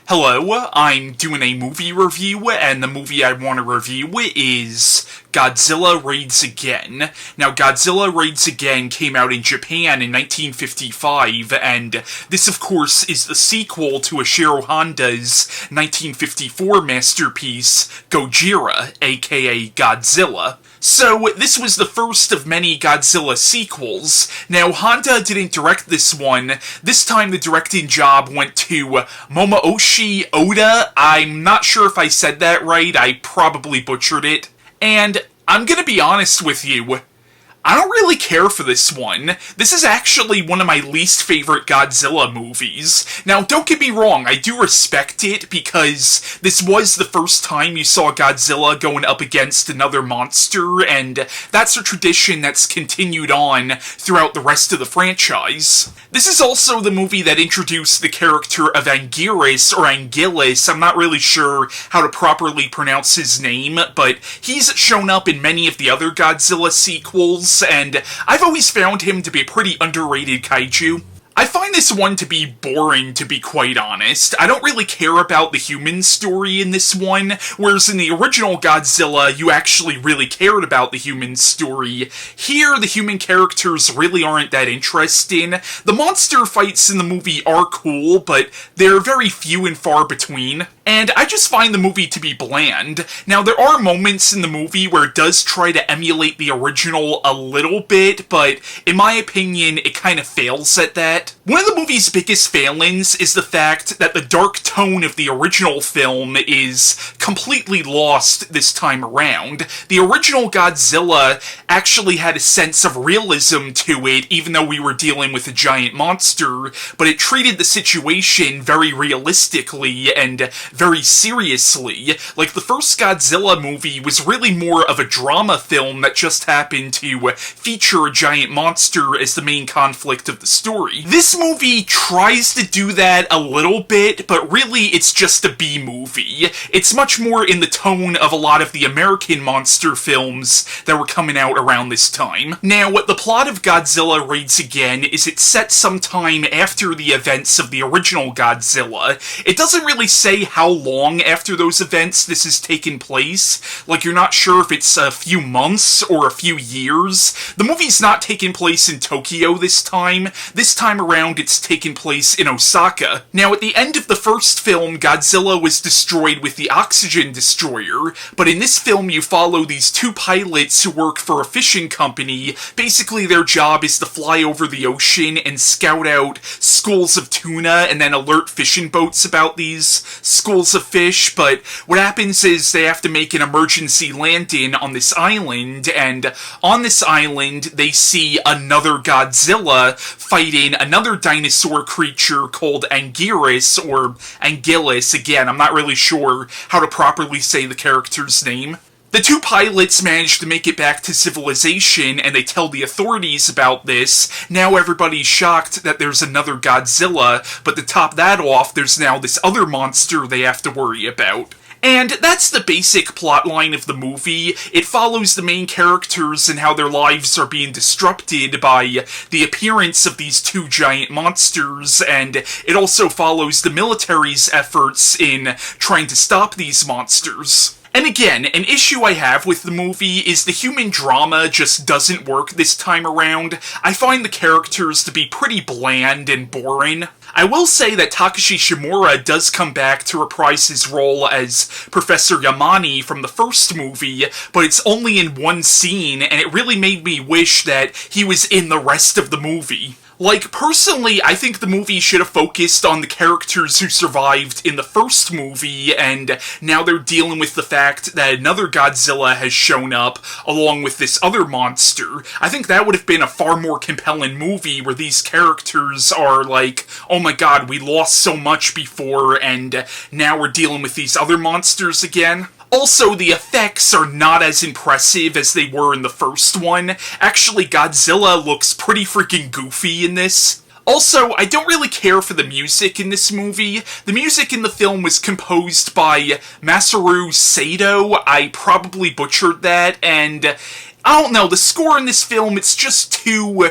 Hello, I'm doing a movie review, and the movie I want to review is Godzilla Raids Again. Now, Godzilla Raids Again came out in Japan in 1955, and this, of course, is the sequel to Ishiro Honda's 1954 masterpiece, Gojira, a.k.a. Godzilla. So, this was the first of many Godzilla sequels. Now, Honda didn't direct this one. This time the directing job went to Motoyoshi Oda. I'm not sure if I said that right, I probably butchered it. And I'm gonna be honest with you, I don't really care for this one. This is actually one of my least favorite Godzilla movies. Now, don't get me wrong, I do respect it because this was the first time you saw Godzilla going up against another monster, and that's a tradition that's continued on throughout the rest of the franchise. This is also the movie that introduced the character of Anguirus, or Anguirus, I'm not really sure how to properly pronounce his name, but he's shown up in many of the other Godzilla sequels, and I've always found him to be a pretty underrated kaiju. I find this one to be boring, to be quite honest. I don't really care about the human story in this one, whereas in the original Godzilla, you actually really cared about the human story. Here, the human characters really aren't that interesting. The monster fights in the movie are cool, but they're very few and far between. And I just find the movie to be bland. Now, there are moments in the movie where it does try to emulate the original a little bit, but in my opinion, it kind of fails at that. One of the movie's biggest failings is the fact that the dark tone of the original film is completely lost this time around. The original Godzilla actually had a sense of realism to it, even though we were dealing with a giant monster, but it treated the situation very realistically and very seriously. Like, the first Godzilla movie was really more of a drama film that just happened to feature a giant monster as the main conflict of the story. This movie tries to do that a little bit, but really it's just a B-movie. It's much more in the tone of a lot of the American monster films that were coming out around this time. Now, what the plot of Godzilla Raids Again is it's set sometime after the events of the original Godzilla. It doesn't really say how long after those events this has taken place. Like, you're not sure if it's a few months or a few years. The movie's not taking place in Tokyo this time. This time around, it's taking place in Osaka. Now, at the end of the first film, Godzilla was destroyed with the oxygen destroyer, but in this film you follow these two pilots who work for a fishing company. Basically, their job is to fly over the ocean and scout out schools of tuna and then alert fishing boats about these schools of fish, but what happens is they have to make an emergency landing on this island, and on this island they see another Godzilla fighting another dinosaur creature called Anguirus, or Anguirus. Again, I'm not really sure how to properly say the character's name. The two pilots manage to make it back to civilization, and they tell the authorities about this. Now everybody's shocked that there's another Godzilla, but to top that off, there's now this other monster they have to worry about. And that's the basic plotline of the movie. It follows the main characters and how their lives are being disrupted by the appearance of these two giant monsters, and it also follows the military's efforts in trying to stop these monsters. And again, an issue I have with the movie is the human drama just doesn't work this time around. I find the characters to be pretty bland and boring. I will say that Takashi Shimura does come back to reprise his role as Professor Yamane from the first movie, but it's only in one scene, and it really made me wish that he was in the rest of the movie. Like, personally, I think the movie should have focused on the characters who survived in the first movie, and now they're dealing with the fact that another Godzilla has shown up, along with this other monster. I think that would have been a far more compelling movie, where these characters are like, oh my god, we lost so much before, and now we're dealing with these other monsters again. Also, the effects are not as impressive as they were in the first one. Actually, Godzilla looks pretty freaking goofy in this. Also, I don't really care for the music in this movie. The music in the film was composed by Masaru Sato. I probably butchered that, and I don't know, the score in this film, it's just too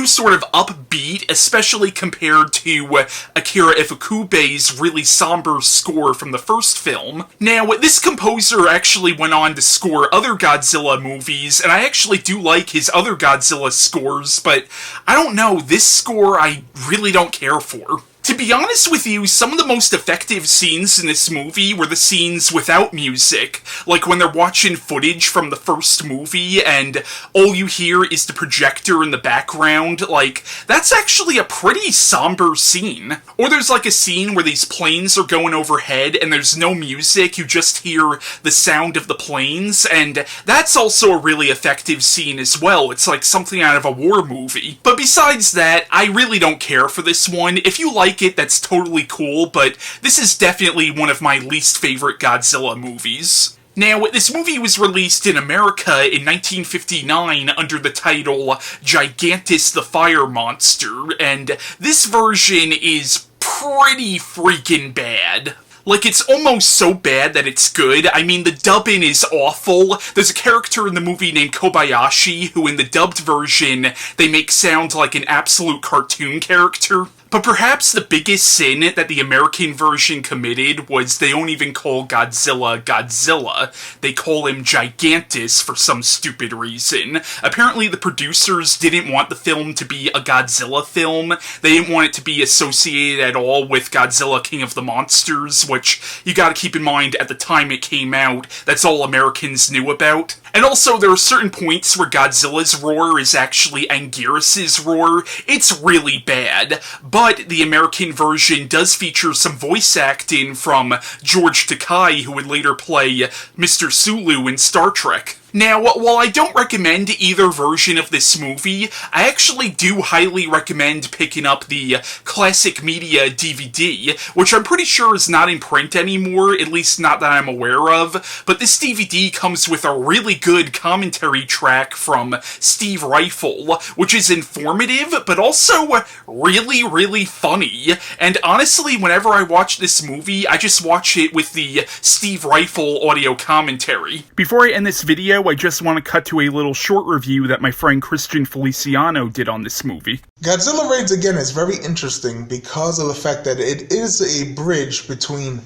sort of upbeat, especially compared to Akira Ifukube's really somber score from the first film. Now, this composer actually went on to score other Godzilla movies, and I actually do like his other Godzilla scores, but I don't know, this score I really don't care for. To be honest with you, some of the most effective scenes in this movie were the scenes without music, like when they're watching footage from the first movie and all you hear is the projector in the background. Like, that's actually a pretty somber scene. Or there's like a scene where these planes are going overhead and there's no music, you just hear the sound of the planes, and that's also a really effective scene as well. It's like something out of a war movie. But besides that, I really don't care for this one. If you like it, that's totally cool, but this is definitely one of my least favorite Godzilla movies. Now, this movie was released in America in 1959 under the title Gigantis the Fire Monster, and this version is pretty freaking bad. Like, it's almost so bad that it's good. I mean, the dubbing is awful. There's a character in the movie named Kobayashi, who in the dubbed version, they make sound like an absolute cartoon character. But perhaps the biggest sin that the American version committed was they don't even call Godzilla Godzilla. They call him Gigantis for some stupid reason. Apparently the producers didn't want the film to be a Godzilla film. They didn't want it to be associated at all with Godzilla King of the Monsters, which you gotta keep in mind at the time it came out, that's all Americans knew about. And also, there are certain points where Godzilla's roar is actually Anguirus' roar. It's really bad, but the American version does feature some voice acting from George Takei, who would later play Mr. Sulu in Star Trek. Now, while I don't recommend either version of this movie, I actually do highly recommend picking up the Classic Media DVD, which I'm pretty sure is not in print anymore, at least not that I'm aware of, but this DVD comes with a really good commentary track from Steve Rifle, which is informative, but also really, really funny, and honestly, whenever I watch this movie, I just watch it with the Steve Rifle audio commentary. Before I end this video, I just want to cut to a little short review that my friend Christian Feliciano did on this movie. Godzilla Raids Again is very interesting because of the fact that it is a bridge between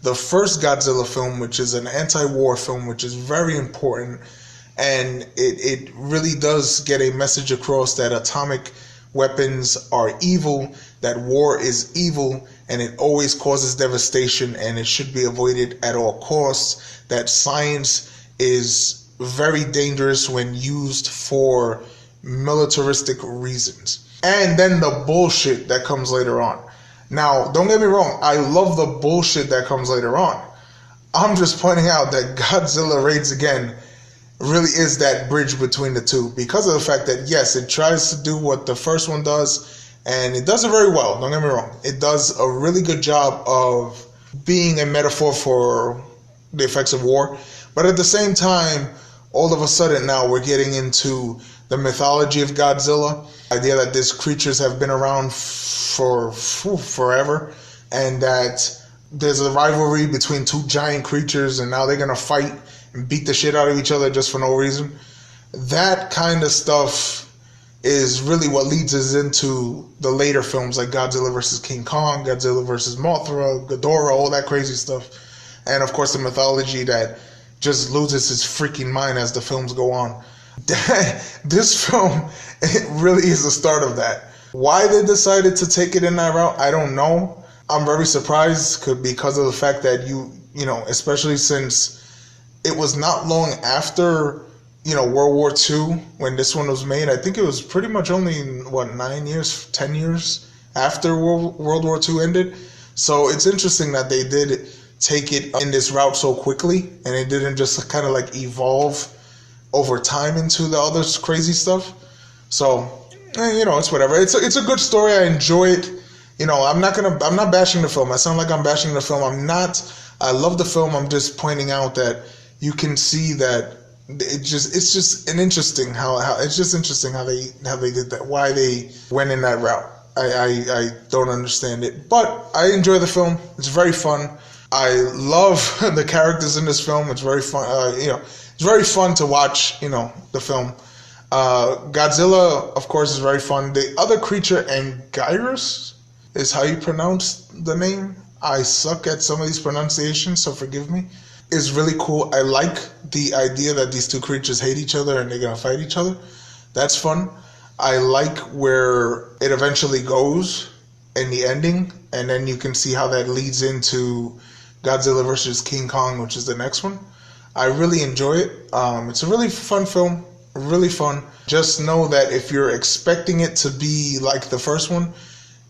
the first Godzilla film, which is an anti-war film, which is very important, and it really does get a message across that atomic weapons are evil, that war is evil, and it always causes devastation, and it should be avoided at all costs, that science is very dangerous when used for militaristic reasons. And then the bullshit that comes later on. Now, don't get me wrong, I love the bullshit that comes later on. I'm just pointing out that Godzilla Raids Again really is that bridge between the two because of the fact that, yes, it tries to do what the first one does, and it does it very well, don't get me wrong. It does a really good job of being a metaphor for the effects of war, but at the same time, all of a sudden now we're getting into the mythology of Godzilla, the idea that these creatures have been around for forever, and that there's a rivalry between two giant creatures and now they're going to fight and beat the shit out of each other just for no reason. That kind of stuff is really what leads us into the later films like Godzilla vs. King Kong, Godzilla vs. Mothra, Ghidorah, all that crazy stuff. And of course the mythology that just loses its freaking mind as the films go on. This film, it really is the start of that. Why they decided to take it in that route, I don't know. I'm very surprised because of the fact that you know, especially since it was not long after, World War II when this one was made. I think it was pretty much only, 9 years, 10 years after World War II ended. So it's interesting that they did take it in this route so quickly, and it didn't just kind of like evolve over time into the other crazy stuff. So, it's whatever. It's a good story. I enjoy it. I'm not bashing the film. I sound like I'm bashing the film. I'm not. I love the film. I'm just pointing out that you can see that it's just interesting how they did that. Why they went in that route. I don't understand it, but I enjoy the film. It's very fun. I love the characters in this film. It's very fun. it's very fun to watch, the film. Godzilla, of course, is very fun. The other creature, Anguirus, is how you pronounce the name. I suck at some of these pronunciations, so forgive me. Is really cool. I like the idea that these two creatures hate each other and they're gonna fight each other. That's fun. I like where it eventually goes in the ending, and then you can see how that leads into Godzilla vs. King Kong, which is the next one. I really enjoy it. It's a really fun film, really fun. Just know that if you're expecting it to be like the first one,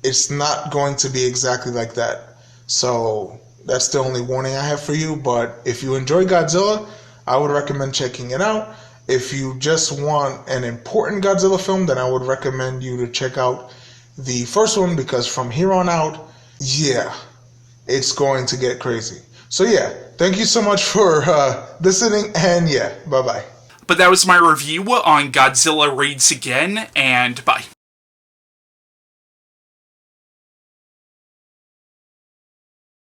it's not going to be exactly like that. So that's the only warning I have for you. But if you enjoy Godzilla, I would recommend checking it out. If you just want an important Godzilla film, then I would recommend you to check out the first one, because from here on out, yeah, it's going to get crazy. So yeah, thank you so much for listening, and yeah, bye-bye. But that was my review on Godzilla Raids Again, and bye.